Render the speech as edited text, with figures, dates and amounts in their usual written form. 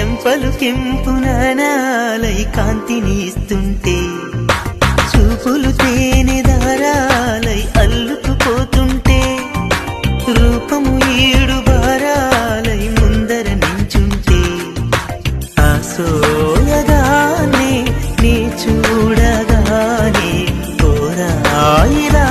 చెంపలు కెంపునానాలై కాంతిని ఇస్తుంటే చూపులు తేనె దారాలై అల్లుకుపోతుంటే రూపము ఏడు బారాలై ముందర నించుంటే ఆ సోయగానే నీ చూడగానే కోరాయిలా